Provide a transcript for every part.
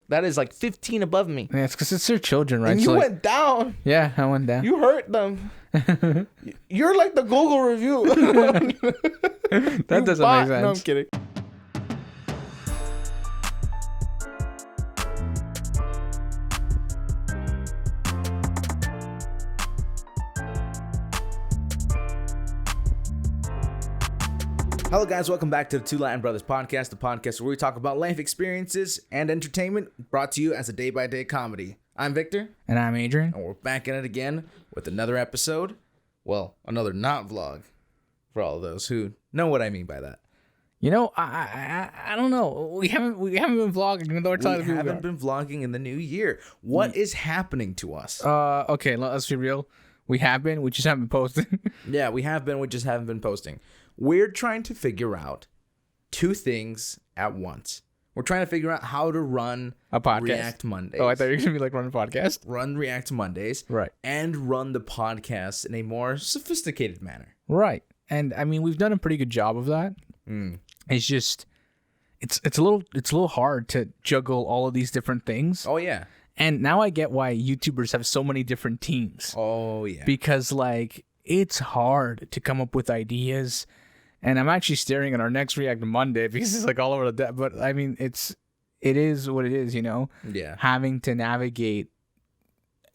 That is like 15 above me. Yeah, it's because it's their children, right? And you went down. Yeah, I went down. You hurt them. You're like the Google review. That doesn't make sense. No, I'm kidding. Hello guys, welcome back to the Two Latin Brothers podcast, the podcast where we talk about life experiences and entertainment brought to you as a day-by-day comedy. I'm Victor. And I'm Adrian. And we're back in it again with another episode. Well, another not vlog for all of those who know what I mean by that. You know, I don't know. We haven't been vlogging, even though we're telling people. We haven't been vlogging in the new year. What is happening to us? Okay, let's be real. We have been. We just haven't been posting. Yeah, we have been. We just haven't been posting. We're trying to figure out two things at once. We're trying to figure out how to run a podcast. React Mondays. Oh, I thought you were going to be like run a podcast. Run React Mondays. Right. And run the podcast in a more sophisticated manner. Right. And I mean, we've done a pretty good job of that. It's just, it's a little hard to juggle all of these different things. Oh, yeah. And now I get why YouTubers have so many different teams. Oh, yeah. Because like, it's hard to come up with ideas. And I'm actually staring at our next React Monday because it's like all over the deck. But I mean, it is what it is, you know? Yeah. Having to navigate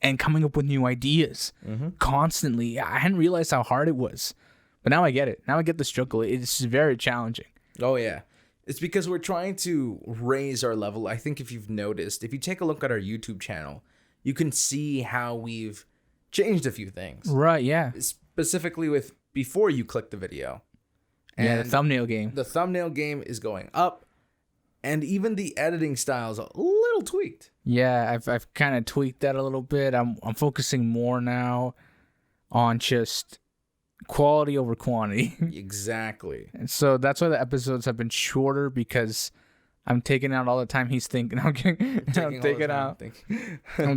and coming up with new ideas constantly. I hadn't realized how hard it was. But now I get it. Now I get the struggle. It's very challenging. Oh, yeah. It's because we're trying to raise our level. I think if you've noticed, if you take a look at our YouTube channel, you can see how we've changed a few things. Right, yeah. Specifically with before you click the video. And yeah, the thumbnail game. The thumbnail game is going up, and even the editing style is a little tweaked. Yeah, I've kind of tweaked that a little bit. I'm focusing more now on just quality over quantity. Exactly. And so that's why the episodes have been shorter, because I'm taking out all the time he's thinking. I'm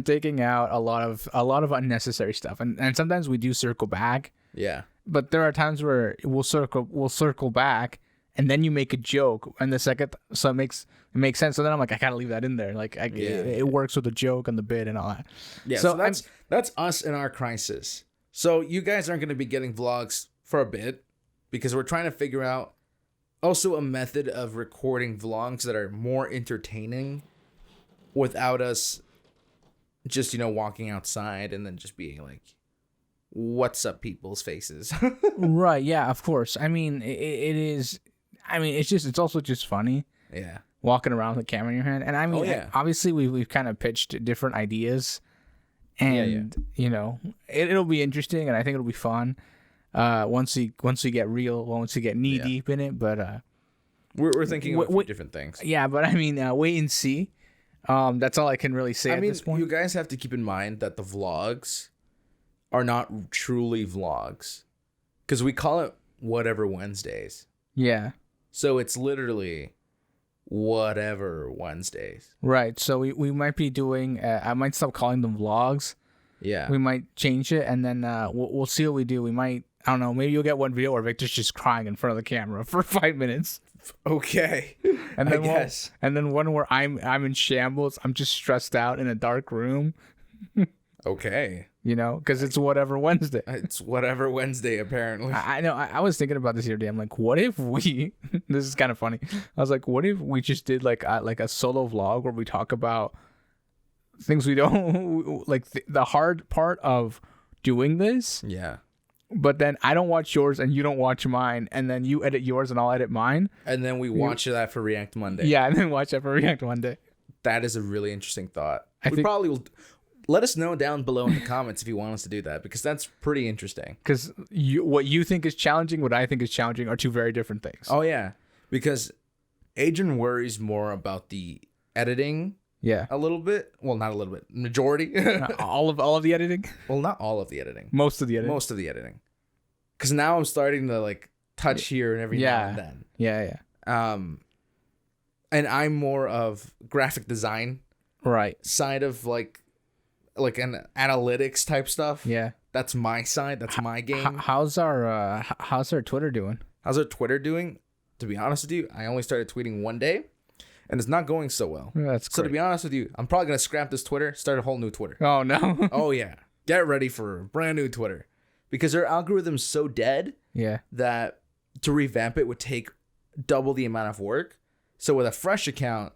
taking out a lot of unnecessary stuff, and sometimes we do circle back. Yeah. But there are times where we'll circle back, and then you make a joke, and the second, so it makes sense. So then I'm like, I gotta leave that in there. Like, it works with the joke and the bit and all that. Yeah. So that's us in our crisis. So you guys aren't gonna be getting vlogs for a bit because we're trying to figure out also a method of recording vlogs that are more entertaining without us just, walking outside and then just being like, what's up people's faces. Right, yeah, of course. I mean, it is, I mean, it's also just funny. Yeah. Walking around with the camera in your hand. And I mean, obviously we've kind of pitched different ideas, and it'll be interesting, and I think it'll be fun. Once we get real, once we get knee deep in it, but we're thinking of a few different things. Yeah, but I mean, wait and see. That's all I can really say at this point. You guys have to keep in mind that the vlogs are not truly vlogs, because we call it Whatever Wednesdays. Yeah. So it's literally Whatever Wednesdays. Right. So we might be doing. I might stop calling them vlogs. Yeah. We might change it, and then we'll see what we do. We might. I don't know. Maybe you'll get one video where Victor's just crying in front of the camera for 5 minutes. Okay. And then I guess. And then one where I'm in shambles. I'm just stressed out in a dark room. Okay. Because it's Whatever Wednesday. It's Whatever Wednesday, apparently. I know. I was thinking about this the other day. I'm like, what if we... This is kind of funny. I was like, what if we just did like a solo vlog where we talk about things we don't... Like the hard part of doing this. Yeah. But then I don't watch yours and you don't watch mine. And then you edit yours and I'll edit mine. And then we watch that for React Monday. Yeah, and then watch that for React Monday. That is a really interesting thought. We probably will... Let us know down below in the comments if you want us to do that, because that's pretty interesting. Because what you think is challenging, what I think is challenging are two very different things. Oh, yeah. Because Adrian worries more about the editing. Yeah. A little bit. Well, not a little bit. Majority. all of the editing? Well, not all of the editing. Most of the editing. Most of the editing. Because now I'm starting to touch here and every now and then. Yeah. And I'm more of graphic design. Right. Side of like an analytics type stuff. Yeah. That's my side. That's my game. How's our Twitter doing? How's our Twitter doing? To be honest with you, I only started tweeting one day, and it's not going so well. That's so great. to be honest with you, I'm probably gonna scrap this Twitter, start a whole new Twitter. Oh no. Oh yeah, get ready for a brand new Twitter, because their algorithm's so dead. Yeah. That to revamp it would take double the amount of work. So with a fresh account,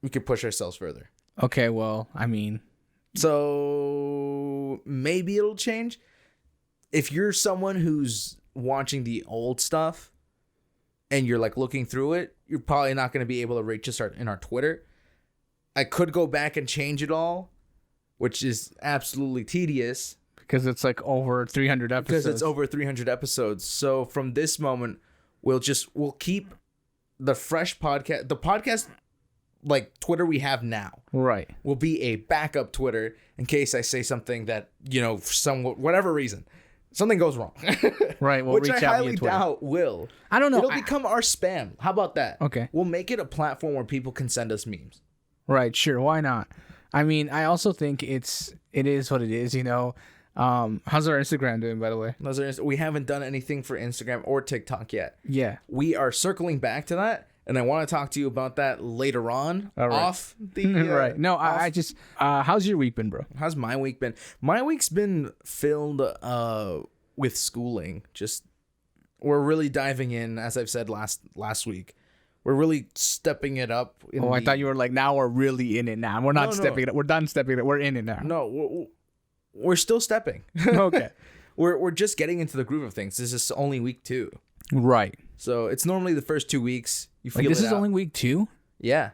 we could push ourselves further. Okay, well, I mean, so maybe it'll change. If you're someone who's watching the old stuff and you're like looking through it, you're probably not going to be able to reach us in our Twitter. I could go back and change it all, which is absolutely tedious. because it's like over 300 episodes. Because it's over 300 episodes. So from this moment, we'll keep the fresh podcast, the podcast like Twitter we have now. Right. Will be a backup Twitter in case I say something that, for some whatever reason, something goes wrong. Right. We'll Which reach I out highly via Twitter. doubt will. I don't know. It'll become our spam. How about that? Okay. We'll make it a platform where people can send us memes. Right. Sure. Why not? I mean, I also think it is what it is, How's our Instagram doing, by the way? We haven't done anything for Instagram or TikTok yet. Yeah. We are circling back to that, and I want to talk to you about that later on. All right. Off the right. No, I just how's your week been, bro? How's my week been? My week's been filled with schooling. Just we're really diving in, as I've said last week. We're really stepping it up. I thought you were like, now we're really in it now. We're not stepping it up. We're done stepping it up. We're in it now. No, we're still stepping. Okay. We're just getting into the groove of things. This is only week 2. Right. So it's normally the first 2 weeks. You feel this is only week 2? Yeah.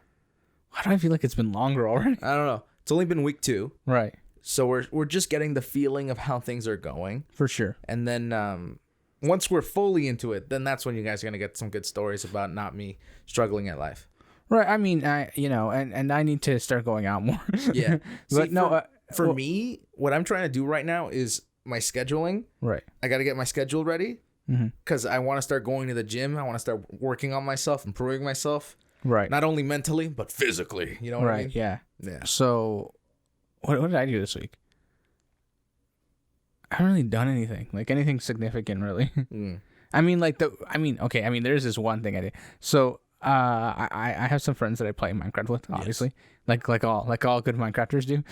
Why do I feel like it's been longer already? I don't know. It's only been week 2. Right. So we're just getting the feeling of how things are going. For sure. And then once we're fully into it, then that's when you guys are gonna get some good stories about not me struggling at life. Right. I mean, and I need to start going out more. Yeah. But for me, what I'm trying to do right now is my scheduling. Right. I got to get my schedule ready because I want to start going to the gym. I want to start working on myself, improving myself. Right. Not only mentally, but physically. You know what I mean? Yeah. Yeah. So, what did I do this week? I haven't really done anything, like anything significant, really. I mean, there's this one thing I did. So, I have some friends that I play Minecraft with, obviously, yes. like all good Minecrafters do.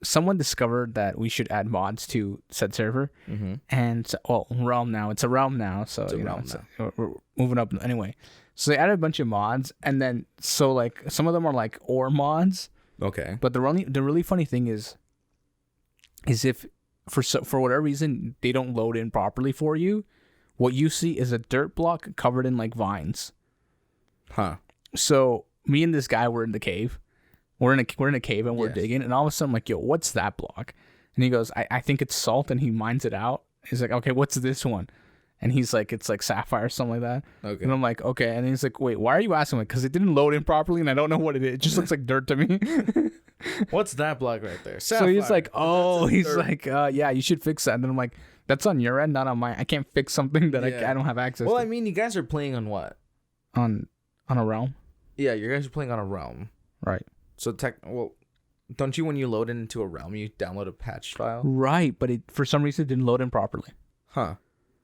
Someone discovered that we should add mods to said server, and realm now. It's a realm now, so we're moving up anyway. So they added a bunch of mods, and then some of them are like ore mods. Okay. But the really funny thing is if for whatever reason they don't load in properly for you, what you see is a dirt block covered in like vines. Huh. So me and this guy were in the cave. We're in a cave and we're digging, and all of a sudden I'm like, yo, what's that block? And he goes, I think it's salt, and he mines it out. He's like, okay, what's this one? And he's like, it's like sapphire or something like that. Okay. And I'm like, okay. And he's like, wait, why are you asking me? Because it didn't load in properly, and I don't know what it is. It just looks like dirt to me. What's that block right there? Sapphire. So he's like, yeah, you should fix that. And then I'm like, that's on your end, not on mine. I can't fix something that I don't have access to. Well, I mean, you guys are playing on what? On a realm? Yeah, you guys are playing on a realm. Right. So don't you, when you load it into a realm, you download a patch file? Right, but it for some reason didn't load in properly. Huh.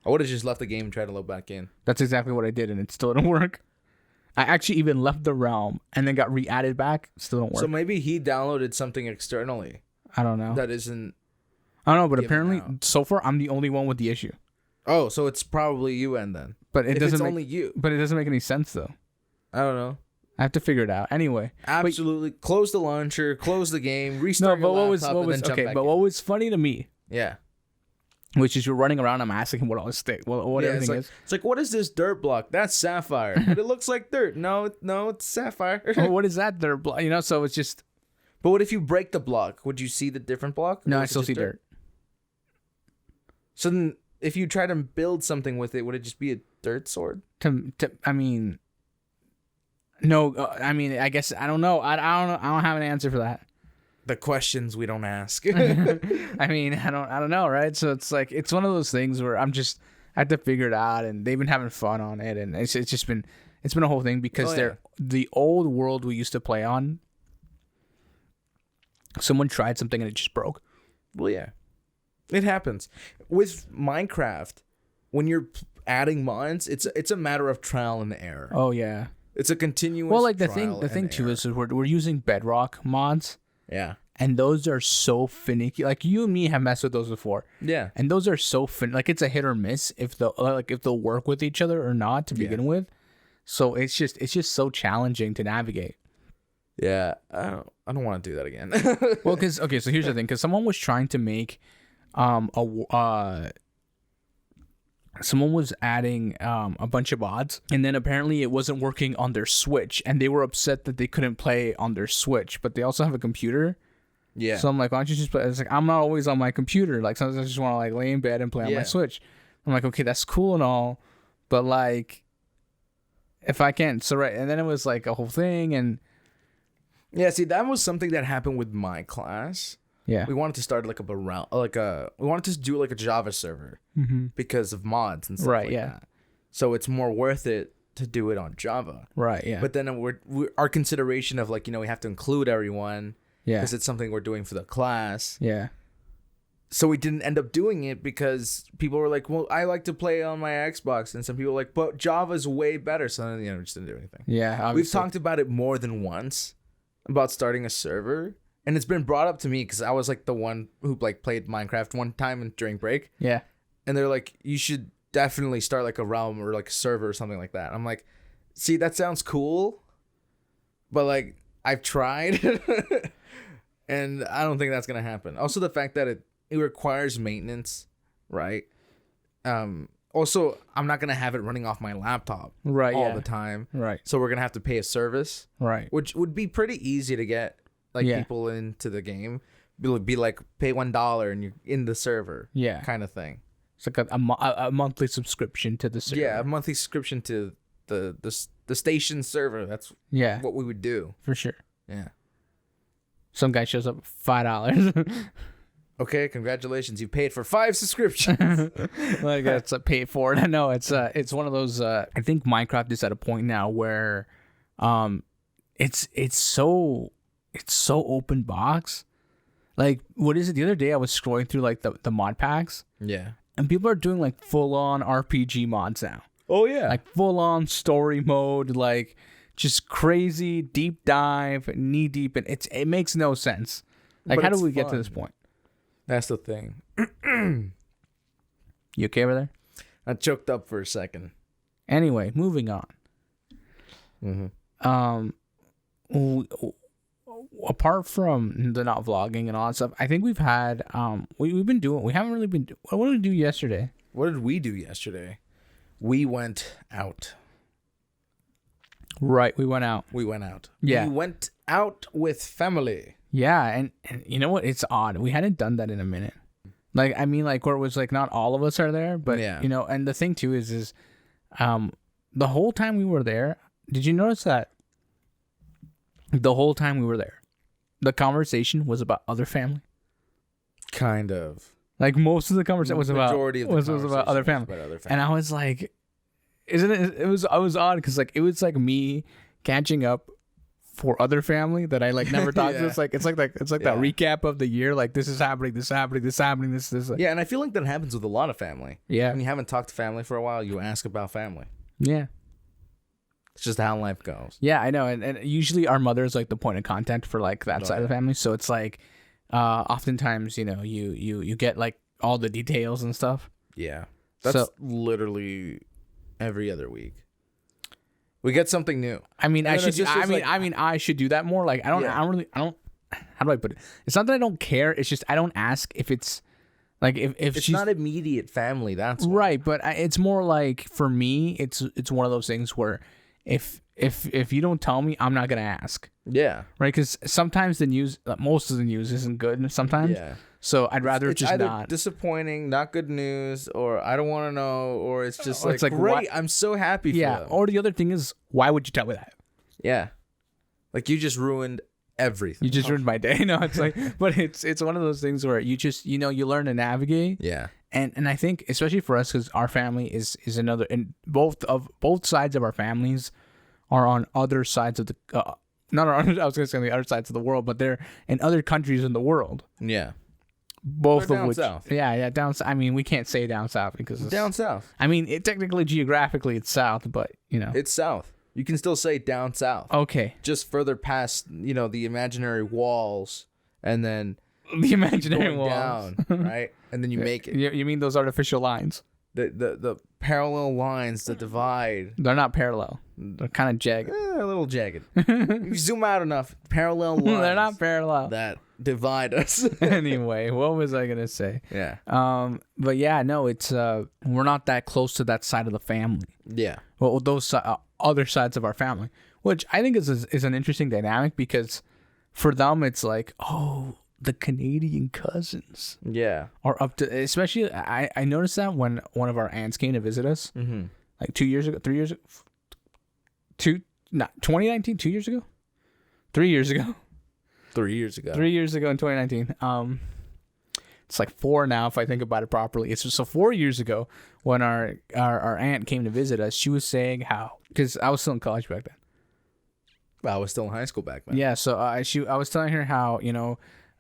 I would have just left the game and tried to load back in. That's exactly what I did, and it still didn't work. I actually even left the realm and then got re-added back. Still don't work. So maybe he downloaded something externally. I don't know. That isn't... I don't know, but apparently, so far, I'm the only one with the issue. Oh, so it's probably you and then. But it doesn't only you. But it doesn't make any sense, though. I don't know. I have to figure it out. Anyway. Absolutely. Close the launcher, close the game, restart your laptop, and then jump back in. What was funny to me... Yeah. Which is you're running around, I'm asking him what all this everything is. It's like, what is this dirt block? That's sapphire. But it looks like dirt. No, it's sapphire. What is that dirt block? So it's just... But what if you break the block? Would you see the different block? No, I still see dirt. So then, if you try to build something with it, would it just be a dirt sword? I mean... No, I guess, I don't know. I don't know. I don't have an answer for that. The questions we don't ask. I mean, I don't know, right? So it's like, it's one of those things where I have to figure it out, and they've been having fun on it, and it's been a whole thing because the old world we used to play on, someone tried something and it just broke. Well, yeah. It happens. With Minecraft, when you're adding mods, it's a matter of trial and error. Oh yeah. It's a continuous. Well, like the trial thing and too error. is we're using Bedrock mods, Yeah. and those are so finicky. Like you and me have messed with those before, Yeah. and those are so like it's a hit or miss if they'll work with each other or not to begin with. So it's just so challenging to navigate. Yeah. I don't want to do that again. Well, so here's the thing, because someone was trying to make someone was adding a bunch of mods, and then apparently it wasn't working on their Switch, and they were upset that they couldn't play on their Switch, but they also have a computer. Yeah. So I'm like, why don't you just play? It's like, I'm not always on my computer. Like sometimes I just want to like lay in bed and play on my Switch. I'm like, okay, that's cool and all, but like, if I can't, so right, and then it was like a whole thing, and yeah. See, that was something that happened with my class. yeah, We wanted to start we wanted to do like a Java server because of mods and stuff Right, like yeah. that. So it's more worth it to do it on Java. right, yeah, But then our consideration of like, we have to include everyone yeah, because it's something we're doing for the class. yeah, So we didn't end up doing it because people were like, well, I like to play on my Xbox. And some people were like, but Java's way better. So then, we just didn't do anything. yeah. We've Obviously. talked about it more than once about starting a server. And it's been brought up to me because I was like the one who like played Minecraft one time during break. Yeah, And they're like, you should definitely start like a realm or like a server or something like that. I'm like, see, that sounds cool. But like, I've tried. And I don't think that's going to happen. Also, the fact that it requires maintenance, right? Also, I'm not going to have it running off my laptop right, all yeah, the time. right, So we're going to have to pay a service, right, which would be pretty easy to get people into the game. Be like, pay $1 and you're in the server, yeah. kind of thing. It's like a monthly subscription to the server. Yeah, a monthly subscription to the station server. That's yeah, what we would do. for sure. Yeah. Some guy shows up $5. Okay, congratulations. You paid for 5 subscriptions. Like it's a pay for it. No, it's one of those. I think Minecraft is at a point now where, it's so open box. Like, what is it? The other day I was scrolling through like the mod packs, Yeah. and people are doing like full on RPG mods now. Oh, yeah. Like full on story mode, like just crazy deep dive, knee deep, and it makes no sense. Like, But how do it's we get to fun. this point? That's the thing. You okay over there? I choked up for a second. Anyway, moving on. Mm-hmm. Apart from the not vlogging and all that stuff, I think we've had we haven't really been. What did we do yesterday? What did we do yesterday? We went out. Right, we went out. Yeah. We went out with family. Yeah, and you know what? It's odd. We hadn't done that in a minute. Like, I mean, like, where it was like not all of us are there, but Yeah. and the thing too is the whole time we were there, did you notice that the whole time we were there, the conversation was about other family? Kind of. Like, most of the conversation was about other family. And I was like, isn't it? It was odd because like it was like me catching up for other family that I like never talked to. It's like that recap of the year. Like, this is happening, this happening, this. Yeah, and I feel like that happens with a lot of family. Yeah. When you haven't talked to family for a while, you ask about family. Yeah. It's just how life goes. Yeah, I know. And usually our mother is like the point of contact for like that side of the family. So it's like oftentimes, you get like all the details and stuff. Yeah. That's literally every other week. We get something new. I mean, I should do that more. Like, I don't how do I put it? It's not that I don't care. It's just I don't ask if it's like if it's she's not immediate family. That's why. right. But it's more like, for me, it's one of those things where if you don't tell me, I'm not gonna ask. Yeah. Right. Because sometimes most of the news isn't good. Sometimes. Yeah. So I'd rather it's just either not. disappointing, not good news, or I don't want to know, or it's just like, it's like, great. what? I'm so happy for Yeah. them. Or the other thing is, why would you tell me that? Yeah. Like, you just ruined everything. You just ruined my day. No, it's like, but it's one of those things where you just, you learn to navigate. Yeah. And I think, especially for us, because our family is another, and both sides of our families are on other sides of the, not on, I was going to say on the other sides of the world, but they're in other countries in the world. Yeah. both They're of down which, south. yeah, down. I mean, we can't say down south because it's, Down south. I mean, technically geographically it's south, but you know, It's south. You can still say down south. okay. Just further past, the imaginary walls, and then The imaginary going walls. down, right? And then you make it. You mean those artificial lines? The parallel lines that divide. They're not parallel. They're kind of jagged. A little jagged. You zoom out enough, parallel lines. They're not parallel. that divide us. Anyway, what was I gonna say? Yeah. But yeah, no, it's we're not that close to that side of the family. Yeah. Well, those other sides of our family, which I think is an interesting dynamic because for them it's like, oh, the Canadian cousins Yeah. are up to. Especially, I noticed that when one of our aunts came to visit us, like 2 years ago, 3 years ago, 2019, 2 years ago, 3 years ago. 3 years ago. 3 years ago in 2019. It's like 4 now if I think about it properly. It's so 4 years ago when our aunt came to visit us. She was saying how, because I was still in college back then. I was still in high school back then. Yeah, so I was telling her how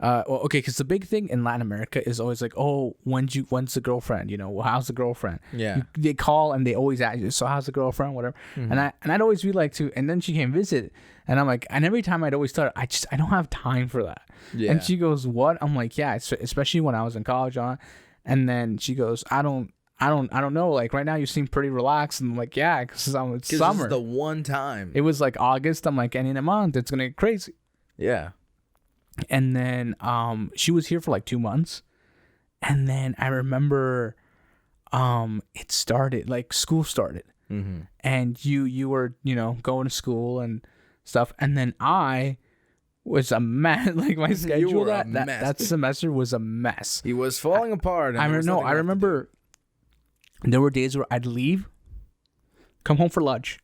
okay, because the big thing in Latin America is always like, oh, when's the girlfriend? How's the girlfriend? Yeah. They call and they always ask you, so how's the girlfriend? Whatever. And I'd always be like to, and then she came visit, and I'm like, and every time I'd always tell her, I don't have time for that. Yeah. And she goes, what? I'm like, yeah, especially when I was in college and then she goes, I don't know. Like right now you seem pretty relaxed. And I'm like, yeah, because it's summer. This is the one time. It was like August. I'm like, and in a month it's gonna get crazy. Yeah. And then she was here for like 2 months. And then I remember it started, like school started. Mm-hmm. And you were, going to school and stuff. And then I was a mess. Like my schedule that semester was a mess. He was falling apart. I remember there were days where I'd leave, come home for lunch,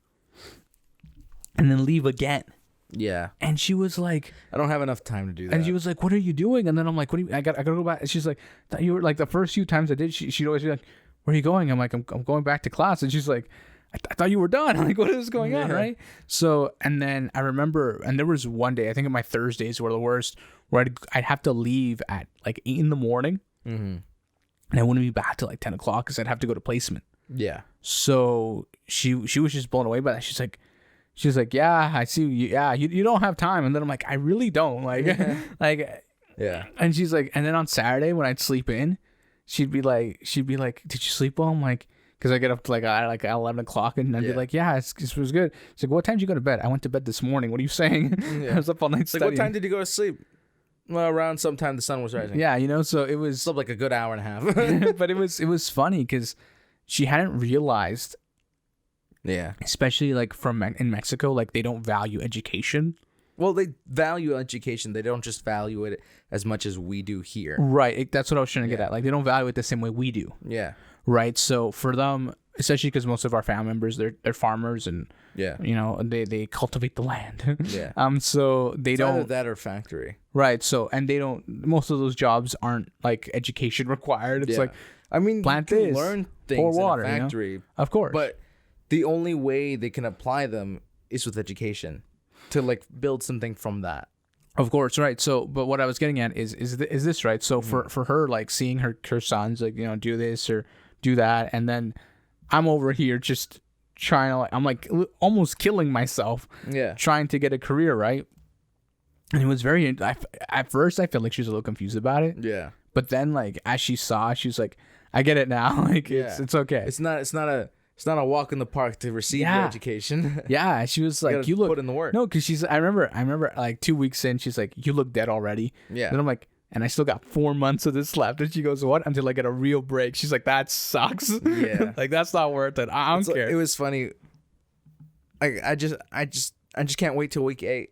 and then leave again. Yeah. And she was like, I don't have enough time to do that. and she was like, what are you doing? And then I'm like, I gotta go back. And she's like, thought you were like, the first few times I did, she'd always be like, where are you going? I'm like, I'm going back to class. And she's like, I thought you were done. I'm like, what is going on? Right. So, and then I remember, and there was one day, I think my Thursdays were the worst, where I'd have to leave at like 8 a.m. Mm-hmm. And I wouldn't be back till like 10 o'clock because I'd have to go to placement. Yeah. So she was just blown away by that. She's like, yeah, I see you. Yeah, you don't have time. And then I'm like, I really don't. Like, Yeah. And she's like, and then on Saturday when I'd sleep in, she'd be like, did you sleep well? I'm like, because I get up to like 11 o'clock and I'd be like, yeah, it was good. She's like, what time did you go to bed? I went to bed this morning. What are you saying? Yeah. I was up all night studying. Like, what time did you go to sleep? Well, around sometime the sun was rising. Yeah, so it was Slept like a good hour and a half. but it was funny because she hadn't realized. Yeah. Especially like in Mexico, like they don't value education. Well, they value education. They don't just value it as much as we do here. Right. That's what I was trying to get at. Like they don't value it the same way we do. Yeah. Right. So for them, especially because most of our family members, they're farmers and yeah, they cultivate the land. Yeah. So they don't. Either that or factory. Right. So and they don't. Most of those jobs aren't like education required. It's like, I mean, plant you can this, learn things pour water, in a factory, of course. But the only way they can apply them is with education, to like build something from that. Of course, right. So, but what I was getting at is this right? So for her, like seeing her sons like do this or do that, and then I'm over here just trying to I'm like almost killing myself. Yeah. Trying to get a career, right? And it was very. At first, I felt like she was a little confused about it. Yeah. But then, like as she saw, she was like, "I get it now. Like it's okay. It's not a walk in the park to receive your education. Yeah, she was like, "You look put in the work." No, because I remember like 2 weeks in, she's like, "You look dead already." Yeah. And I'm like, and I still got 4 months of this left. And she goes, "What?" Until I get a real break. She's like, "That sucks." Yeah. Like that's not worth it. I don't care. It was funny. I just can't wait till week 8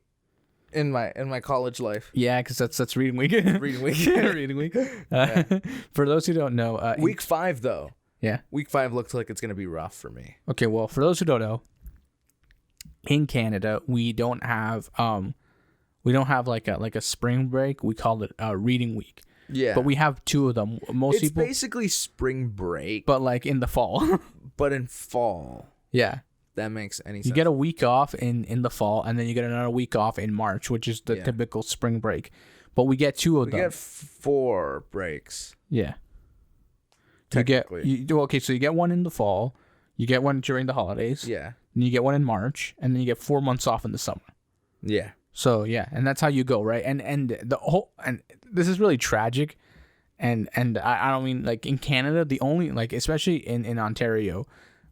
in my college life. Yeah, because that's reading week. Reading week. Reading week. For those who don't know, week 5 though. Yeah. Week 5 looks like it's gonna be rough for me. Okay, well, for those who don't know, in Canada we don't have like a spring break. We call it reading week. Yeah. But we have 2 of them. Most it's people basically spring break, but like in the fall. but in fall. Yeah. That makes any sense. You get a week off in the fall, and then you get another week off in March, which is the typical spring break. but we get 2 of We them. get 4 breaks. Yeah. Technically. Okay, so you get one in the fall, you get one during the holidays, Yeah. and you get one in March, and then you get 4 months off in the summer. Yeah. So yeah, and that's how you go, right? And this is really tragic, and I don't mean like in Canada, the only like especially in Ontario,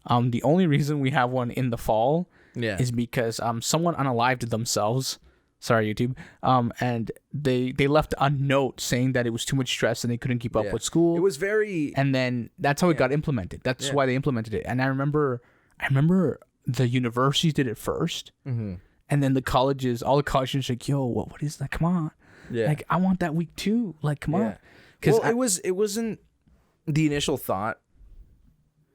the only reason we have one in the fall is because someone unalived themselves. Sorry, YouTube. And they left a note saying that it was too much stress and they couldn't keep up with school. It was very, and then that's how it got implemented. That's why they implemented it. And I remember the universities did it first, and then the colleges, all the colleges, like, yo, what is that? Come on, like I want that week too. Like, come on, because it wasn't the initial thought.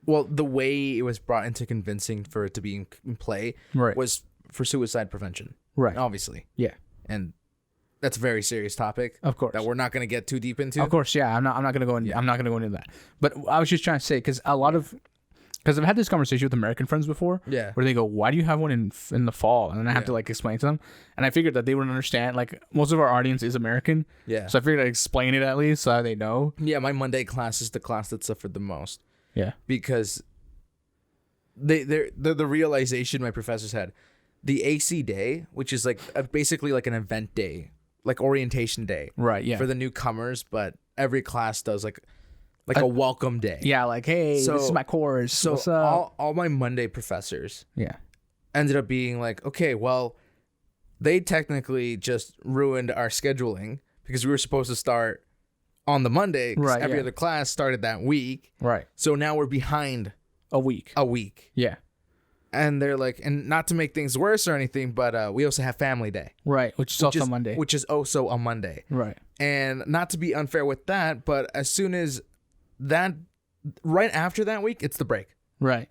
Well, the way it was brought into convincing for it to be in play was for suicide prevention. Right. Obviously. Yeah. And that's a very serious topic. Of course. That we're not going to get too deep into. Of course, yeah. I'm not going to go into. I'm not going to go into that. But I was just trying to say because I've had this conversation with American friends before. Yeah. Where they go, "Why do you have one in the fall?" And then I have to like explain to them. And I figured that they wouldn't understand. Like most of our audience is American. Yeah. So I figured I'd explain it at least so they know. Yeah, my Monday class is the class that suffered the most. Yeah. Because the realization my professors had. The AC day, which is like basically like an event day, like orientation day, right? Yeah, for the newcomers. But every class does like a welcome day. Yeah, like hey, this is my course. So what's up? all my Monday professors, ended up being like, okay, well, they technically just ruined our scheduling because we were supposed to start on the Monday. Right. Every other class started that week. Right. So now we're behind a week. Yeah. And they're like, and not to make things worse or anything, but we also have Family Day. Right, which is also Monday. Which is also a Monday. Right. And not to be unfair with that, but as soon as that, right after that week, it's the break. Right.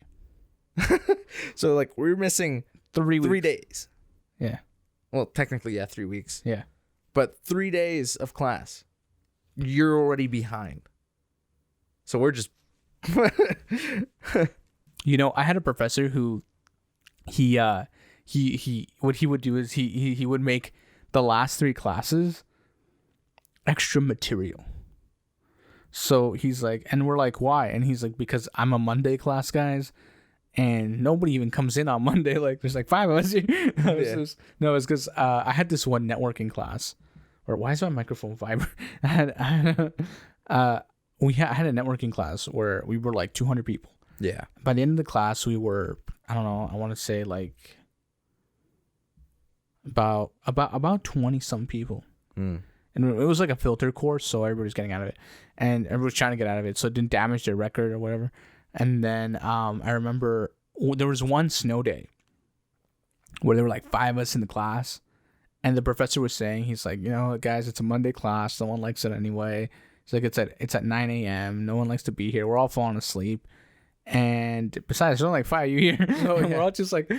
So, like, we're missing 3 weeks. 3 days. Yeah. Well, technically, 3 weeks. Yeah. But 3 days of class, you're already behind. So we're just... You know, I had a professor who he what he would do is he would make the last 3 classes extra material. So he's like, and we're like, why? And he's like, because I'm a Monday class, guys, and nobody even comes in on Monday. Like there's like 5 of us here. It's because I had this one networking class. Or why is my microphone vibrating? I had a networking class where we were like 200 people. Yeah. By the end of the class, we were, I don't know, I want to say like about 20 some people. And it was like a filter course, so everybody's getting out of it. And everybody's trying to get out of it, so it didn't damage their record or whatever. And then I remember there was one snow day where there were like 5 of us in the class. And the professor was saying, he's like, you know, guys, it's a Monday class. No one likes it anyway. He's like, it's at 9 a.m. No one likes to be here. We're all falling asleep. And besides, there's only like 5 of you here. Oh, yeah. We're all just like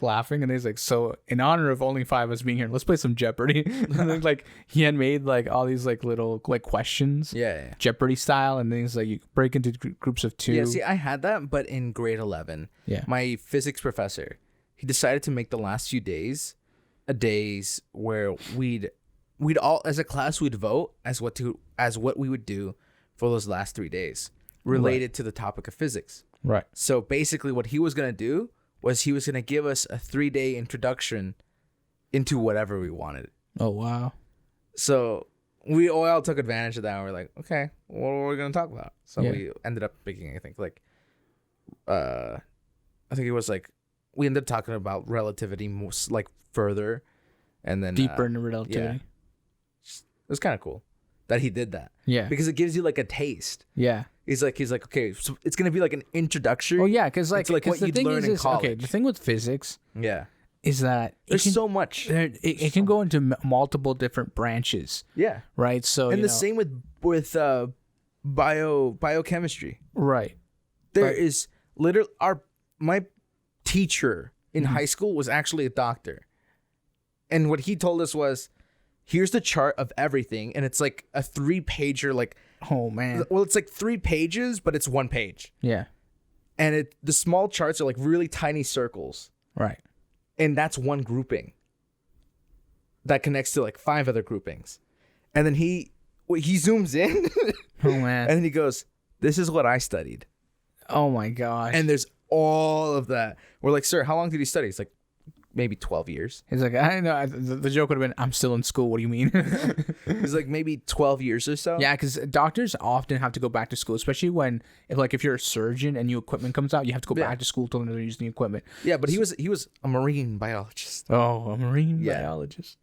laughing. And he's like, so in honor of only 5 of us being here, let's play some Jeopardy. And then, like he had made like all these like little like questions, Jeopardy style. And then he's like, you break into groups of 2. Yeah, see, I had that, but in grade 11, my physics professor, he decided to make the last few days days where we'd all as a class we'd vote as what we would do for those last 3 days. Related to the topic of physics. Right. So basically what he was going to do was he was going to give us a 3-day introduction into whatever we wanted. Oh, wow. So we all took advantage of that. And we're like, okay, what are we going to talk about? So we ended up picking, I think it was like, we ended up talking about relativity most like further and then deeper into relativity. It was kind of cool that he did that. Yeah. Because it gives you like a taste. Yeah. He's like, okay, so it's gonna be like an introduction. Oh yeah, because like what you'd learn in college. Okay, the thing with physics, is that there's so much. It can go into multiple different branches. Yeah. Right. So and the same with biochemistry. Right. There is literally my teacher in high school was actually a doctor, and what he told us was, here's the chart of everything, and it's like a 3-pager, like. Oh man. Well, it's like 3 pages, but it's 1 page. Yeah. And the small charts are like really tiny circles. Right. And that's one grouping that connects to like 5 other groupings. And then he zooms in. Oh man. And then he goes, "This is what I studied." Oh my gosh. And there's all of that. We're like, "Sir, how long did you study?" It's like, maybe 12 years. He's like, I know. The joke would have been, I'm still in school. What do you mean? It's like maybe 12 years or so. Yeah, because doctors often have to go back to school, especially if you're a surgeon and new equipment comes out, you have to go back to school to learn to use the equipment. Yeah, but he was a marine biologist. Oh, a marine biologist.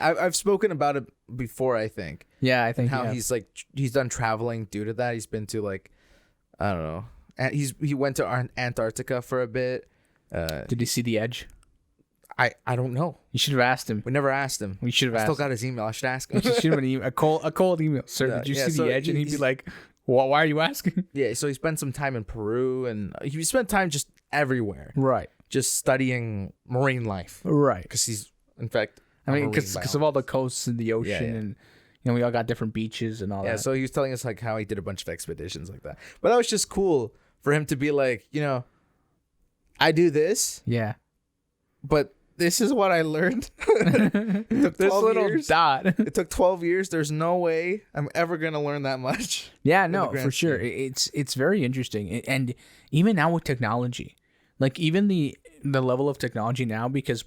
I've spoken about it before, I think. Yeah, I think how he's done traveling due to that. He's been to like, I don't know. And he went to Antarctica for a bit. Did he see the edge? I don't know. You should have asked him. We never asked him. We should have asked. Still got his email. I should ask him. You should shoot him an email, a cold email. Sir, did you see the edge? And he'd be like, why are you asking? Yeah, so he spent some time in Peru, and he spent time just everywhere. Right. Just studying marine life. Right. Because he's, in fact, because of all the coasts and the ocean, and we all got different beaches and all that. Yeah, so he was telling us like how he did a bunch of expeditions like that. But that was just cool for him to be like, I do this. Yeah. But this is what I learned. It took 12 this little years. dot. It took 12 years. There's no way I'm ever going to learn that much. Yeah, no, for sure. It's very interesting. And even now with technology, like even the level of technology now, because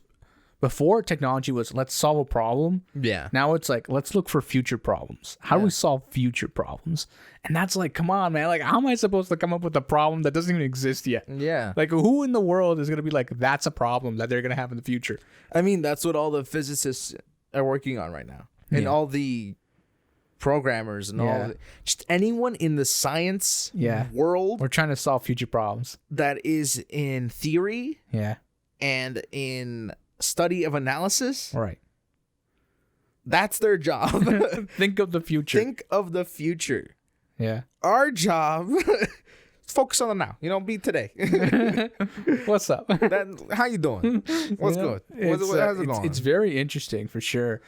before technology was let's solve a problem. Yeah. Now it's like let's look for future problems. How do we solve future problems? And that's like, come on, man. Like, how am I supposed to come up with a problem that doesn't even exist yet? Yeah. Like, who in the world is gonna be like, that's a problem that they're gonna have in the future? I mean, that's what all the physicists are working on right now, and all the programmers and all just anyone in the science world. We're trying to solve future problems That is in theory. Yeah. And in study of analysis. Right. That's their job. Think of the future. Think of the future. Yeah. Our job is focus on the now. Be today. What's up? How you doing? What's good? How's it going? It's very interesting for sure.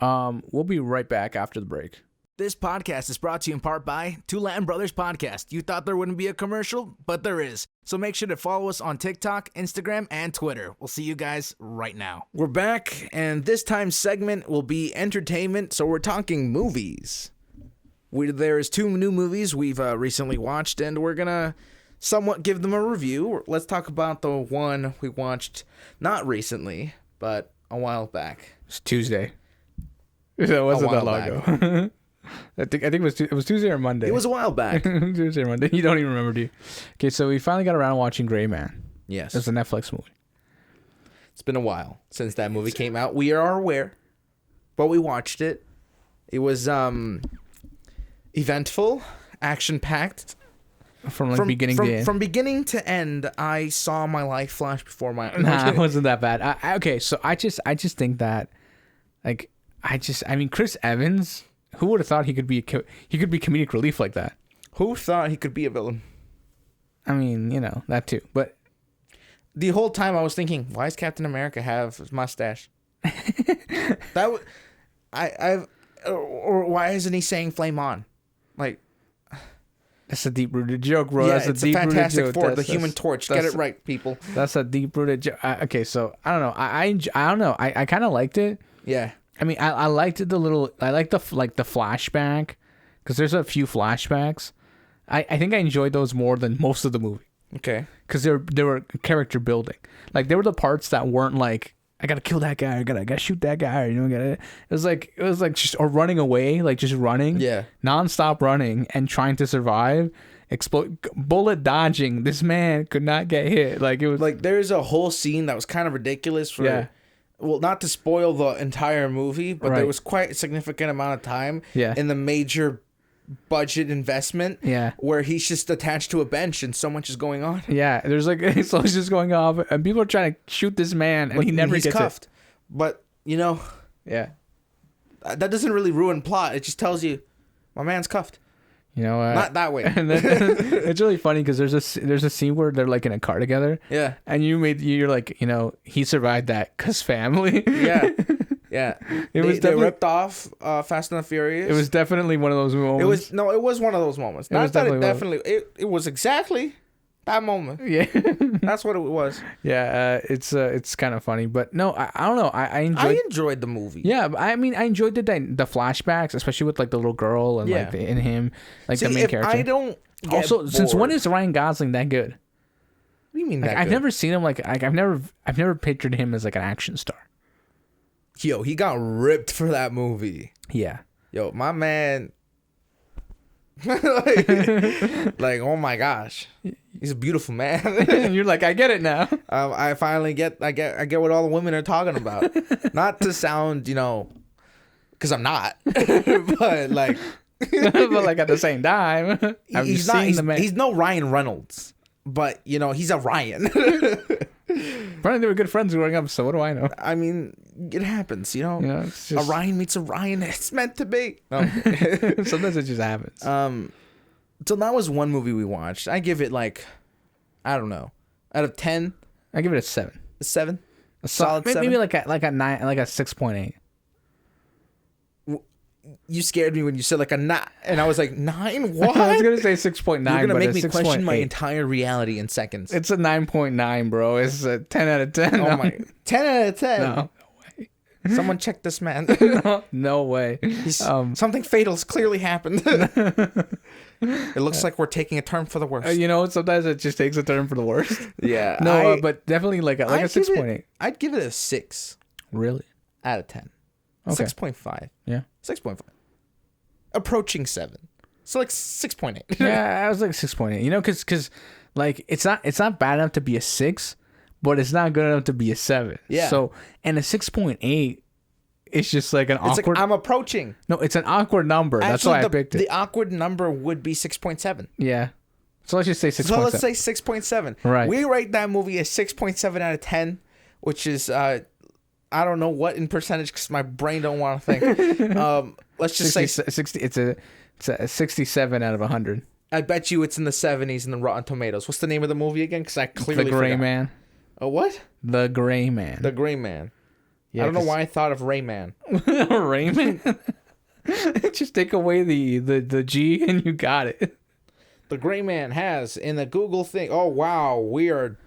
We'll be right back after the break. This podcast is brought to you in part by Two Latin Brothers Podcast. You thought there wouldn't be a commercial, but there is. So make sure to follow us on TikTok, Instagram, and Twitter. We'll see you guys right now. We're back, and this time's segment will be entertainment, so we're talking movies. There's 2 new movies we've recently watched, and we're going to somewhat give them a review. Let's talk about the one we watched not recently, but a while back. It's Tuesday. So it wasn't that long ago. I think it was Tuesday or Monday. It was a while back. Tuesday or Monday. You don't even remember, do you? Okay, so we finally got around to watching Gray Man. Yes. It's a Netflix movie. It's been a while since that movie came out. We are aware, but we watched it. It was eventful, action-packed. From beginning to end. From beginning to end, I saw my life flash before my eyes. Nah, it wasn't that bad. Okay, so I just think that, like, Chris Evans. Who would have thought he could be comedic relief like that? Who thought he could be a villain? I mean, that too. But the whole time I was thinking, why does Captain America have his mustache? Or why isn't he saying "flame on"? Like, that's a deep-rooted joke, bro. Yeah, that's it's a Fantastic Four, the Human Torch. Get it right, people. That's a deep-rooted joke. Okay, so I don't know. I don't know. I kind of liked it. Yeah. I mean, I liked it I liked the flashback, because there's a few flashbacks. I think I enjoyed those more than most of the movie. Okay. Because they were character building. Like, they were the parts that weren't like, I gotta kill that guy, I gotta shoot that guy, it was like just or running away, like just running, nonstop running and trying to survive. Bullet dodging. This man could not get hit. Like, it was like there's a whole scene that was kind of ridiculous for. Well, not to spoil the entire movie, but there was quite a significant amount of time in the major budget investment where he's just attached to a bench and so much is going on. Yeah, there's like, so it's just going off and people are trying to shoot this man and he never gets cuffed. But, that doesn't really ruin plot. It just tells you, my man's cuffed. Not that way. And then, it's really funny because there's a scene where they're like in a car together. Yeah. And you're like, he survived that because family. Yeah. Yeah. They ripped off Fast and the Furious. It was definitely one of those moments. It was one of those moments. Not that it definitely. It was exactly That moment. Yeah. That's what it was. Yeah, it's kind of funny, but no, I don't know. I enjoyed the movie. Yeah, I mean, I enjoyed the flashbacks, especially with like the little girl and like and him, like the main character. I don't. Also, since when is Ryan Gosling that good? What do you mean like, that I've good? never seen him I've never pictured him as like an action star. Yo, he got ripped for that movie. Yeah. Yo, my man. like, oh my gosh, he's a beautiful man. You're like, I get it now. I finally get what all the women are talking about. Not to sound, because I'm not, but like, but like at the same time, have you seen the man? He's no Ryan Reynolds, but he's a Ryan. Probably they were good friends growing up, so what do I know? I mean, it happens, it's just... a Ryan meets a Ryan. It's meant to be. Sometimes it just happens. So that was one movie we watched. I give it like, I don't know, out of 10, I give it a 7. A 7, a solid 7, maybe like a 9, like a 6.8. You scared me when you said like a 9, and I was like, 9? What? I was gonna say 6.9. You're gonna make me 6. question 8. my entire reality in seconds. It's a 9.9, bro. It's a 10 out of 10. Oh my, 10 out of 10. No way. Someone check this man. No way. Something fatal's clearly happened. It looks like we're taking a turn for the worst. Sometimes it just takes a turn for the worst. Yeah. No, but definitely like a 6.8. I'd give it a 6. Really? Out of 10. Okay. 6.5. Yeah. 6.5. Approaching 7. So like 6.8. Yeah, I was like 6.8. Because like it's not bad enough to be a 6, but it's not good enough to be a 7. Yeah. So, and a 6.8, it's just like an awkward. Like I'm approaching. No, it's an awkward number. Actually, that's why I picked it. The awkward number would be 6.7. Yeah. So let's just say 6.7. So let's say 6.7. Right. We rate that movie a 6.7 out of 10, which is I don't know what in percentage because my brain don't want to think. Let's just 60, say 60. It's a 67 out of 100. I bet you it's in the 70s in the Rotten Tomatoes. What's the name of the movie again? Because I clearly The Gray forgot. Man. Oh, what? The Gray Man. The Gray Man. Yeah, I don't know why I thought of Rayman. Rayman. Just take away the G and you got it. The Gray Man has in the Google thing. Oh wow, we are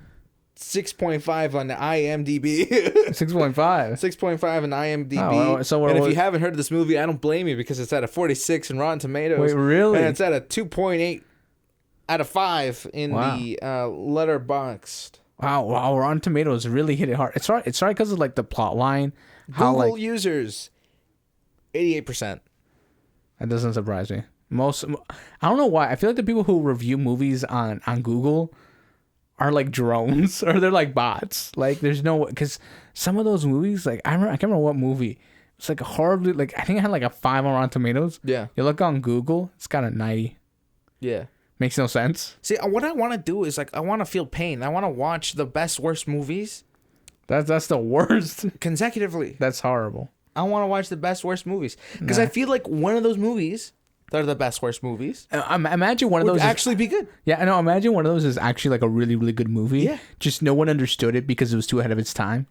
6.5 on the IMDb. 6.5. 6.5 on IMDb. Oh, well, so and if you haven't heard of this movie, I don't blame you because it's at a 46 in Rotten Tomatoes. Wait, really? And it's at a 2.8 out of 5 in the Letterboxd. Wow, Rotten Tomatoes really hit it hard. It's right because of like the plot line. Google users, 88%. That doesn't surprise me. I don't know why. I feel like the people who review movies on Google are like drones or they're like bots. Like there's no, because some of those movies, like I can't remember what movie. It's like horribly, like I think it had like a 5 on Rotten Tomatoes. Yeah. You look on Google, it's got a 90. Yeah. Makes no sense. See, what I want to do is like I want to feel pain. I want to watch the best worst movies. That's the worst. Consecutively. That's horrible. I want to watch the best worst movies because I feel like one of those movies that are the best worst movies. Imagine one of would those actually be good. Yeah, I know. Imagine one of those is actually like a really really good movie. Yeah. Just no one understood it because it was too ahead of its time.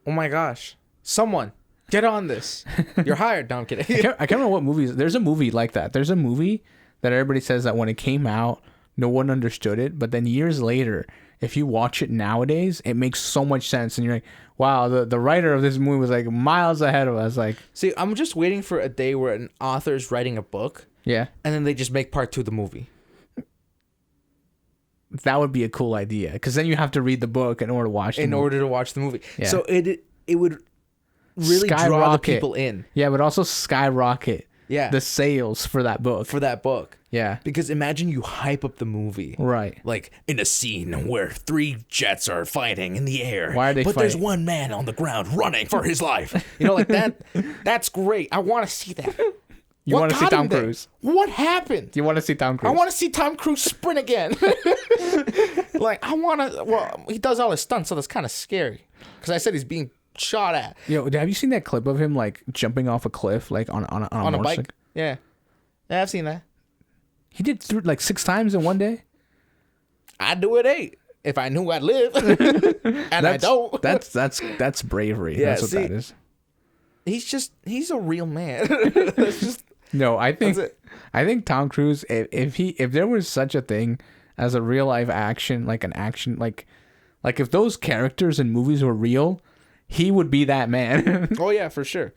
Oh my gosh! Someone get on this. You're hired. No, I'm kidding. I can't remember what movies. There's a movie like that. There's a movie that everybody says that when it came out, no one understood it, but then years later, if you watch it nowadays, it makes so much sense, and you're like, wow, the writer of this movie was like miles ahead of us. Like, see, I'm just waiting for a day where an author's writing a book, yeah, and then they just make part 2 of the movie. That would be a cool idea, because then you have to read the book in order to watch. In order to watch the movie, yeah. So it would really draw the people in. Yeah, but also skyrocket. Yeah. The sales for that book. Yeah. Because imagine you hype up the movie. Right. Like in a scene where 3 jets are fighting in the air. Why are they But fighting? there's one man on the ground running for his life. Like that. That's great. I want to see that. You want to see Tom Cruise? What happened? You want to see Tom Cruise? I want to see Tom Cruise sprint again. Like I want to. Well, he does all his stunts, so that's kind of scary. Because I said he's being shot at. Yo, have you seen that clip of him like jumping off a cliff like on a bike? Yeah, I've seen that. He did like 6 times in one day. I'd do it 8 if I knew I'd live, and I don't. That's bravery. Yeah, that's what that is. He's a real man. That's just no. I think Tom Cruise, if there was such a thing as a real live action, like an action, like if those characters in movies were real, he would be that man. Oh yeah, for sure.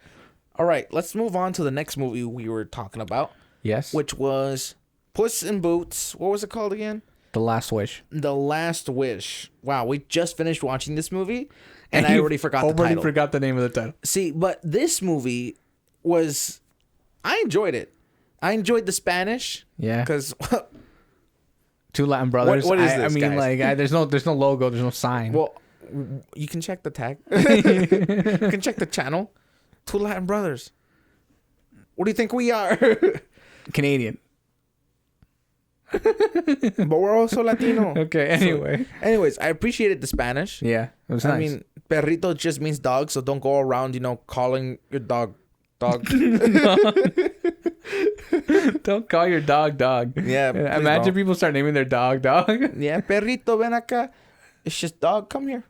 All right, let's move on to the next movie we were talking about. Yes. Which was Puss in Boots. What was it called again? The Last Wish. The Last Wish. Wow, we just finished watching this movie, and I already forgot the title. Already forgot the name of the title. See, but this movie was... I enjoyed it. I enjoyed the Spanish. Yeah. Because... Two Latin brothers. What is this, I mean, guys? there's no logo, there's no sign. Well, you can check the tag. You can check the channel. Two Latin brothers. What do you think we are? Canadian. But we're also Latino. Okay, anyway. So, anyways, I appreciated the Spanish. Yeah, it was nice. I mean, Perrito just means dog, so don't go around, calling your dog. Don't call your dog. Yeah. Imagine people start naming their dog. Yeah, Perrito, ven acá. It's just dog, come here.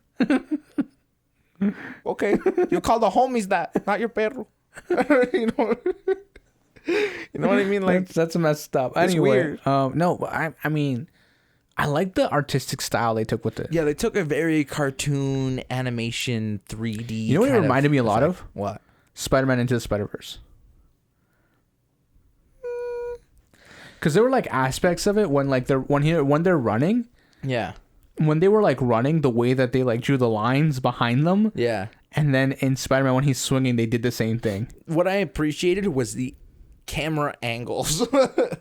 Okay. You call the homies that, not your perro. You know what I mean? Like that's messed up. It's Anyway, weird. No, but I mean, I like the artistic style they took with it. Yeah, they took a very cartoon animation 3D. You know what it reminded me a lot of? What? Spider-Man Into the Spider-Verse. Because there were like aspects of it when they're running. Yeah. When they were like running, the way that they like drew the lines behind them. Yeah. And then in Spider-Man when he's swinging, they did the same thing. What I appreciated was the camera angles.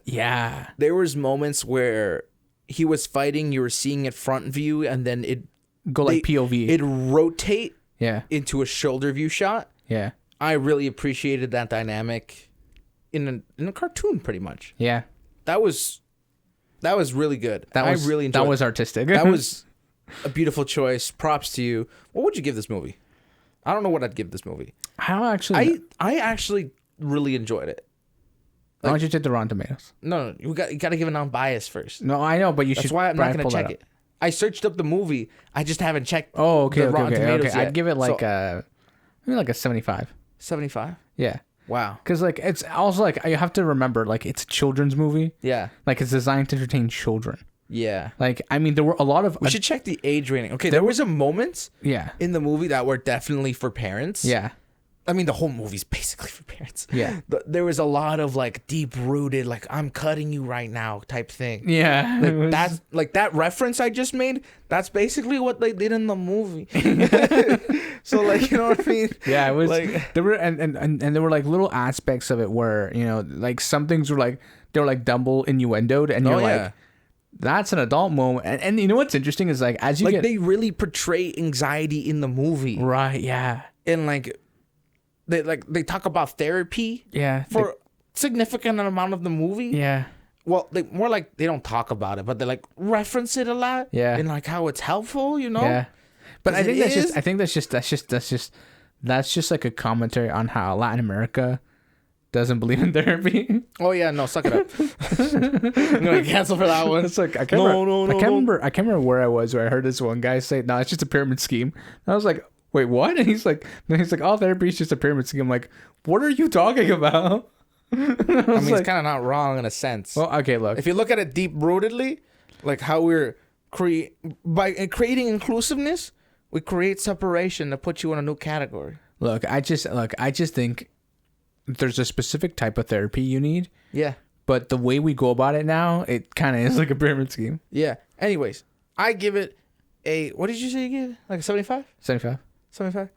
Yeah. There was moments where he was fighting, you were seeing it front view, and then POV. It'd rotate into a shoulder view shot. Yeah. I really appreciated that dynamic in a cartoon, pretty much. Yeah. That was really good. I really enjoyed that was artistic. That was a beautiful choice. Props to you. What would you give this movie? I don't know what I'd give this movie. I actually really enjoyed it. Why don't you check the Rotten Tomatoes? No, you got to give it non-biased first. No, I know, but you should. That's why I'm not going to check it. I searched up the movie. I just haven't checked. Oh, okay, the Rotten Tomatoes yet. I'd give it maybe like a 75. 75? Yeah. Wow. Because like it's also like you have to remember like it's a children's movie. Yeah. Like it's designed to entertain children. Yeah. Like I mean there were a lot of. We should check the age rating. Okay, there was a moments. Yeah. In the movie that were definitely for parents. Yeah. I mean, the whole movie's basically for parents. Yeah. There was a lot of like deep rooted, like I'm cutting you right now type thing. Yeah. That reference I just made. That's basically what they did in the movie. So like, you know what I mean? Yeah, it was like there were and there were like little aspects of it where like some things were like they were like double innuendoed, and you're like, that's an adult moment. And you know what's interesting is like as you they really portray anxiety in the movie, right? Yeah, and like. They talk about therapy for a significant amount of the movie. Yeah. Well, more like they don't talk about it, but they like reference it a lot. Yeah. And like how it's helpful, Yeah. But I think that's just like a commentary on how Latin America doesn't believe in therapy. Oh yeah, no, suck it up. I'm gonna cancel for that one. It's like I can't remember where I was where I heard this one guy say, "No, it's just a pyramid scheme." And I was like, wait, what? And he's like, oh, therapy is just a pyramid scheme. I'm like, what are you talking about? I mean, it's kind of not wrong in a sense. Well, okay, look. If you look at it deep rootedly, like how we're by creating inclusiveness, we create separation to put you in a new category. Look, I just think there's a specific type of therapy you need. Yeah. But the way we go about it now, it kind of is like a pyramid scheme. Yeah. Anyways, I give it what did you say you give? Like a 75? 75. 75?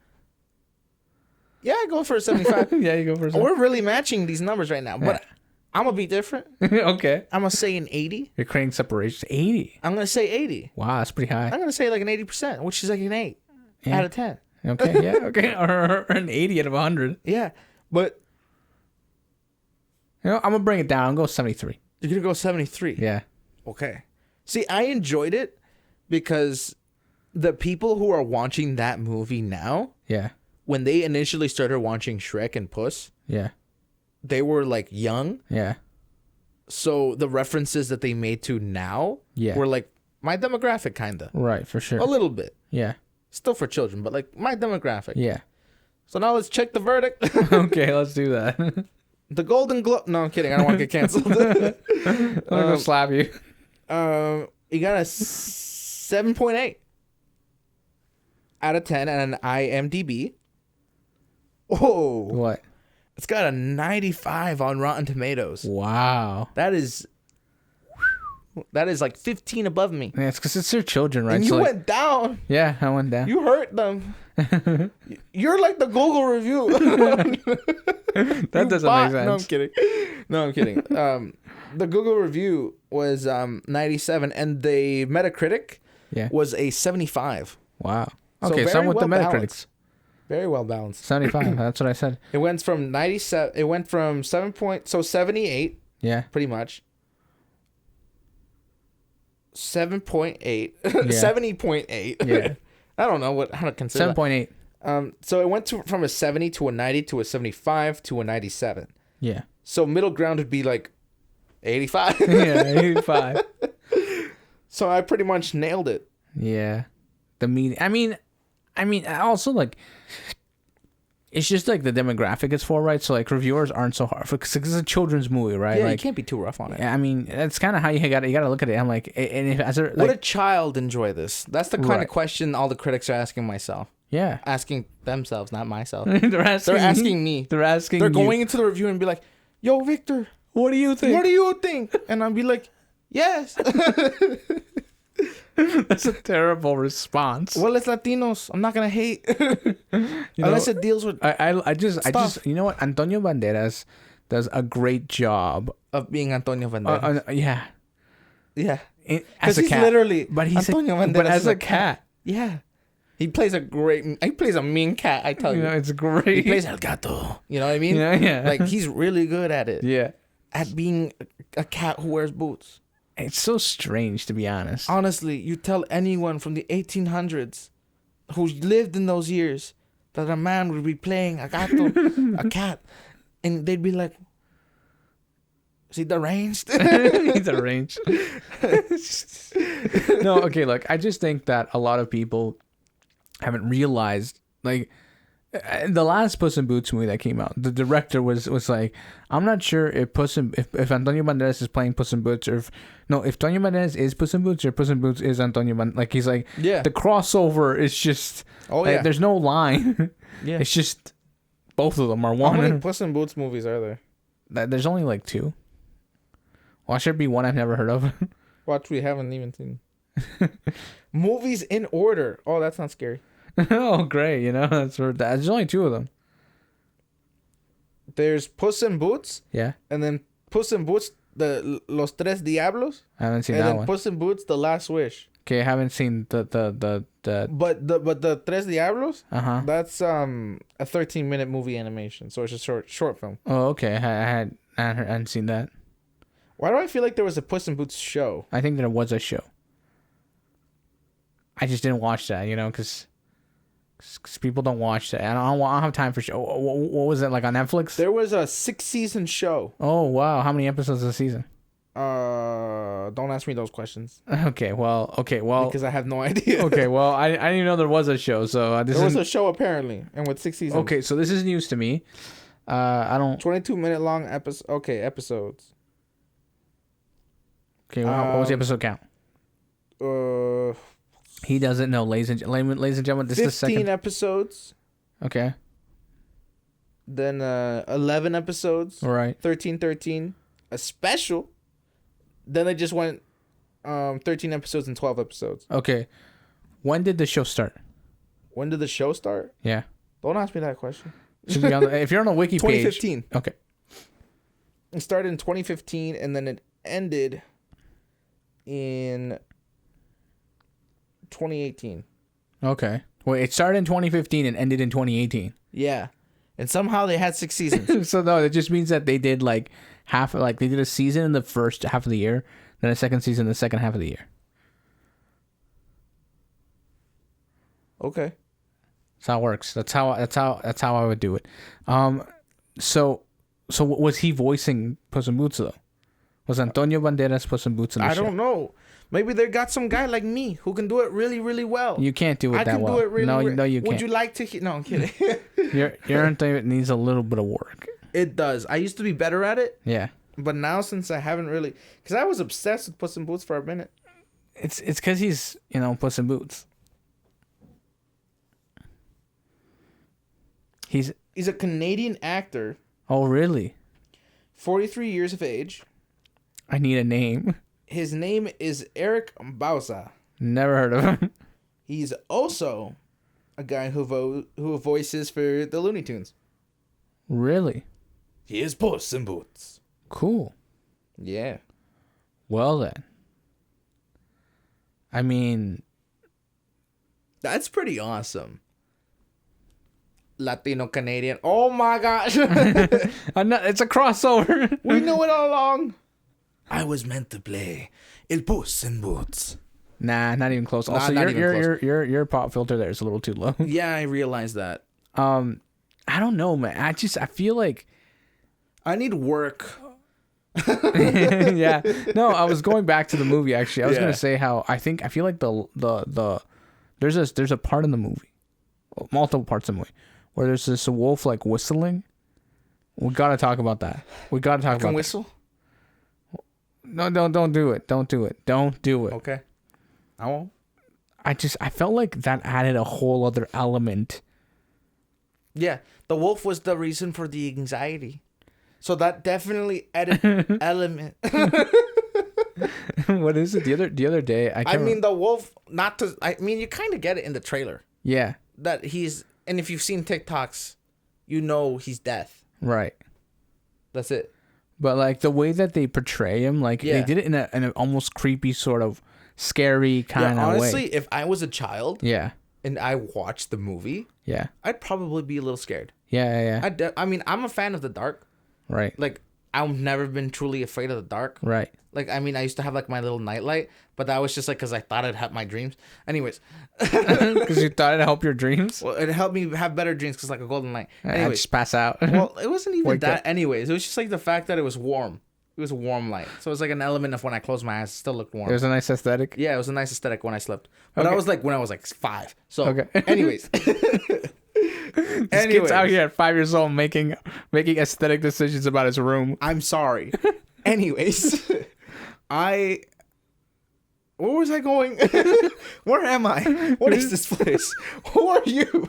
Yeah, I go for a 75. Yeah, you go for a 75. We're really matching these numbers right now, but I'm going to be different. Okay. I'm going to say an 80. You're creating separation. 80? I'm going to say 80. Wow, that's pretty high. I'm going to say like an 80%, which is like an 8 out of 10. Okay, yeah, okay. Or an 80 out of 100. Yeah, but... I'm going to bring it down. I'm going to go 73. You're going to go 73? Yeah. Okay. See, I enjoyed it because... the people who are watching that movie now, when they initially started watching Shrek and Puss, they were like young. Yeah. So the references that they made to now were like my demographic, kind of. Right, for sure. A little bit. Yeah. Still for children, but like my demographic. Yeah. So now let's check the verdict. Okay, let's do that. The Golden Globe. No, I'm kidding. I don't want to get canceled. I'm going to slap you. He got a 7.8 out of 10 on an IMDb. Oh, What? it's got a 95 on Rotten Tomatoes. Wow. That is like 15 above me. Yeah, it's because it's their children, right? And you So, like, went down. yeah, I went down. You hurt them. You're like the Google review. That doesn't make sense. No, I'm kidding. No, I'm kidding. The Google review was 97, and the Metacritic was a 75. Wow. So Okay, so I'm with the Metacritics. balanced. Very well balanced. 75. That's what I said. It went from 97. It went from 78. Yeah. Pretty much. 7.8. Yeah. 70.8. Yeah. I don't know how to consider 7.8. So it went from a 70 to a 90 to a 75 to a 97. Yeah. So middle ground would be like 85. Yeah, 85. So I pretty much nailed it. Yeah. The mean. I mean, also, like, it's just like the demographic it's for, right? So like reviewers aren't so hard because it's a children's movie, right? Yeah, like, you can't be too rough on it. I mean, that's kind of how you gotta look at it. I'm like, and if as a, like, Would a child enjoy this? That's the kind Right. of question all the critics are asking myself. yeah, Asking themselves, not myself. they're asking me. They're asking. They're you, going into the review and be like, "Yo, Victor, What do you think? what do you think?" And I'll be like, "Yes." That's a terrible response. Well, it's Latinos. I'm not gonna hate unless it deals with I just you know what, Antonio Banderas does a great job. of being Antonio Banderas. Yeah, Yeah, as because a he's cat. literally But he's Antonio Banderas but as is a cat, Yeah, he plays a mean cat. I tell you you, know, it's he great. plays El Gato. You know what I mean? Yeah. Like he's really good at it. Yeah, At being a cat who wears boots. it's so strange, to be honest. Honestly, you tell anyone from the 1800s who lived in those years that a man would be playing a gato, a cat, and they'd be like, "Is he deranged?" He's arranged. No, okay, look, I just think that a lot of people haven't realized, like, the last Puss in Boots movie that came out, the director was like, I'm not sure if if Antonio Banderas is playing Puss in Boots, or if Antonio Banderas is Puss in Boots, or Puss in Boots is Antonio Banderas. Like, he's like, Yeah. the crossover is just, Oh like, yeah. there's no line. Yeah. It's just both of them are How many one. Puss in Boots movies are there? There's only like 2. Well, should be one I've never heard of. Watch, we haven't even seen. Movies in order. Oh, that's not scary. Oh, great! You know, there's only 2 of them. There's Puss in Boots, Yeah, and then Puss in Boots, the Los Tres Diablos, I haven't seen and that then one. Puss in Boots, The Last Wish. Okay, I haven't seen the But the Tres Diablos, uh-huh. that's a 13-minute movie animation, so it's a short film. Oh, okay. I hadn't seen that. Why do I feel like there was a Puss in Boots show? I think there was a show. I just didn't watch that, you know, because people don't watch that. I don't have time for show. What was it, like, on Netflix? There was a 6-season show. Oh, wow. How many episodes a season? Don't ask me those questions Okay, well. because I have no idea. Okay, well, I didn't even know there was a show, so this There was is... a show apparently, and with 6 seasons. Okay, so this is news to me. I don't... 22-minute long episodes. Okay, what was the episode count? He doesn't know, ladies and gentlemen. This is the 15 second... episodes. Okay. Then 11 episodes. All right. 13, a special. Then they just went 13 episodes and 12 episodes. Okay. When did the show start? When did the show start? Yeah. Don't ask me that question. Should be on if you're on the wiki page. 2015. Okay. It started in 2015 and then it ended in 2018. Okay. Wait, it started in 2015 and ended in 2018. Yeah. And somehow they had 6 seasons. So no, it just means that they did like they did a season in the first half of the year, then a second season in the second half of the year. Okay. That's how it works. That's how I would do it. So was he voicing Puss in Boots though? Was Antonio Banderas Puss in Boots in the show? I don't know. Maybe they got some guy like me who can do it really, really well. You can't do it I that can well. do it really no, well. no, you can't. Would you like to hear? No, I'm kidding. Your Antonio needs a little bit of work. It does. I used to be better at it, Yeah. but now since I haven't really... Because I was obsessed with Puss in Boots for a minute. It's because he's, Puss in Boots. He's a Canadian actor, Oh, really? 43 years of age. I need a name. His name is Eric Bauza. Never heard of him. He's also a guy who voices for the Looney Tunes. Really? He is Puss in Boots. Cool. Yeah. Well then. I mean, that's pretty awesome. Latino Canadian. Oh my gosh. it's a crossover. We knew it all along. I was meant to play El Puss in Boots. Nah, not even close. Also, not even close. your pop filter there is a little too low. Yeah, I realized that. I don't know, man. I feel like I need work. Yeah. No, I was going back to the movie actually. I was gonna say how I feel like the there's a part in the movie, multiple parts of the movie, where there's this wolf like whistling. We gotta talk about that. We gotta talk about whistle. No, don't do it. Don't do it. Don't do it. Okay. I won't. I felt like that added a whole other element. Yeah, the wolf was the reason for the anxiety. So that definitely added element. What is it? The other day, the wolf. You kind of get it in the trailer. Yeah. That and if you've seen TikToks, he's death. Right. That's it. But like the way that they portray him, like they did it in an almost creepy sort of scary kind of way. Honestly, if I was a child, and I watched the movie, I'd probably be a little scared. Yeah. I'm a fan of the dark. Right. Like, I've never been truly afraid of the dark. Right. Like, I used to have, like, my little nightlight, but that was just, like, because I thought it'd help my dreams. Anyways. Because you thought it'd help your dreams? Well, it helped me have better dreams because, like, a golden light. Anyways. I'd just pass out. Well, it wasn't even that anyways. It was just, like, the fact that it was warm. It was a warm light. So it was, like, an element of when I closed my eyes, it still looked warm. It was a nice aesthetic? Yeah, it was a nice aesthetic when I slept. But I was, like, when I was, like, 5. So, anyways. This kid's out here at 5 years old making aesthetic decisions about his room. I'm sorry. Anyways, where was I going? Where am I? What is this place? Who are you?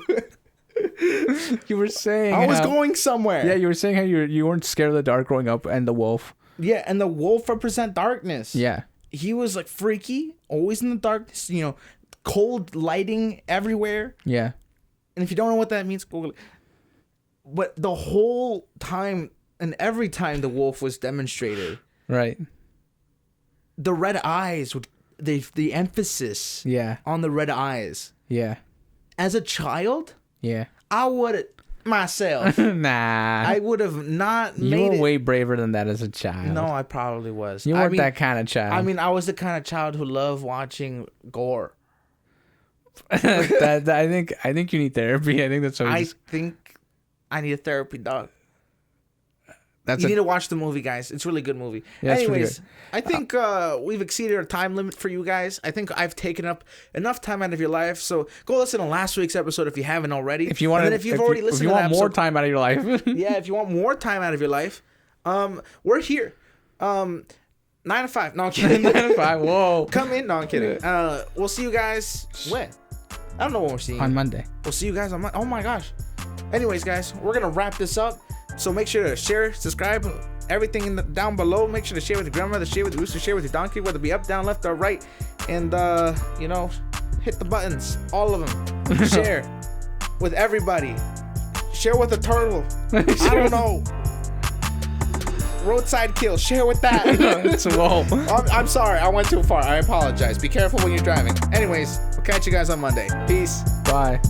You were saying I was going somewhere. Yeah, you were saying how you weren't scared of the dark growing up, and the wolf. Yeah, and the wolf represent darkness. Yeah. He was like freaky, always in the darkness, cold lighting everywhere. Yeah. And if you don't know what that means, Google it. But the whole time and every time the wolf was demonstrated, right, the red eyes would the emphasis on the red eyes. Yeah. As a child, yeah, I would myself. Nah. I would have not you made were it. way braver than that as a child. No, I probably was. You weren't that kind of child. I was the kind of child who loved watching gore. I think you need therapy. I think that's what I think I need a therapy, dog. You need to watch the movie, guys. It's a really good movie. Yeah, anyways, I think we've exceeded our time limit for you guys. I think I've taken up enough time out of your life. So go listen to last week's episode if you haven't already. If you want, if you've already listened, if you want more time out of your life, if you want more time out of your life, we're here. 9 to 5. No, I'm kidding. 9 to 5. Whoa. Come in. No, I'm kidding. We'll see you guys when. I don't know when we're seeing on Monday. We'll see you guys on Monday. Oh my gosh. Anyways, guys, we're gonna wrap this up. So make sure to share, subscribe, everything down below. Make sure to share with your grandmother, share with your rooster, share with your donkey, whether it be up, down, left, or right. And hit the buttons, all of them. Share with everybody. Share with the turtle. I don't know. Roadside kill. Share with that. Whoa. I'm sorry. I went too far. I apologize. Be careful when you're driving. Anyways, we'll catch you guys on Monday. Peace. Bye.